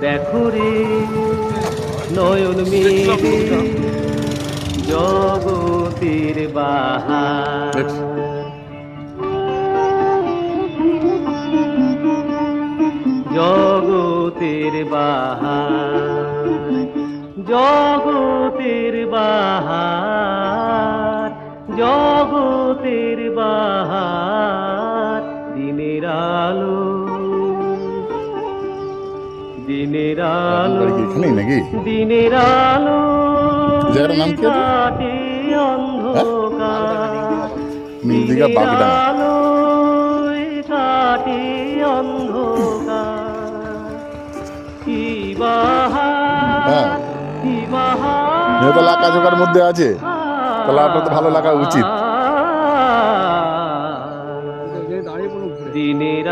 দেখো রে নয়ন মেলে জগতের বাহার, জগতের বাহার, জগতের বাহার, জগতের বাহার। দিনের আলো, দিনের আলো, দিনের আলো কাটে অন্ধকার, দিনের আলো কাটে অন্ধকার। কি বাহার, কি বাহার, লাকা জোগার মধ্যে আছে, তাহলে আপনার তো ভালো লাগা উচিত। দিনের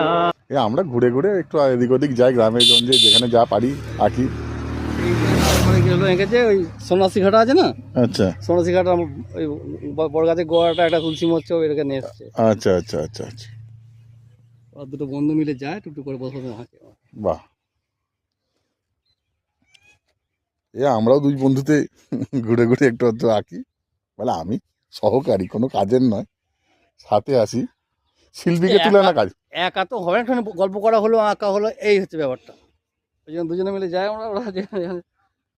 আমরা ঘুরে ঘুরে একটু এদিক ওদিক যাই, গ্রামে গঞ্জে যেখানে যা পারি আঁকি। এঁকেছে ওই সন্ন্যাসী ঘাটা আছে না, আচ্ছা সন্ন্যাসী ঘাটা ওই বড় গাছের গোড়াটা একটা তুলসী মরছে, ওইটাকে নিয়ে এসছে। আচ্ছা আচ্ছা আচ্ছা আচ্ছা, আর দুটো বন্ধু মিলে যায় টুকটু করে বসে হাঁকে। বাহ। আমরাও দুই বন্ধুতে ঘুরে ঘুরে একটু একটু আঁকি, বলে আমি সহকারী, কোনো কাজের নয়, সাথে আসি, শিল্পীকে তুলে না কাজ। একা তো হবে না, গল্প করা হলো, আঁকা হলো, এই হচ্ছে ব্যাপারটা। ওই জন্য দুজনে মিলে যায় আমরা, ওরা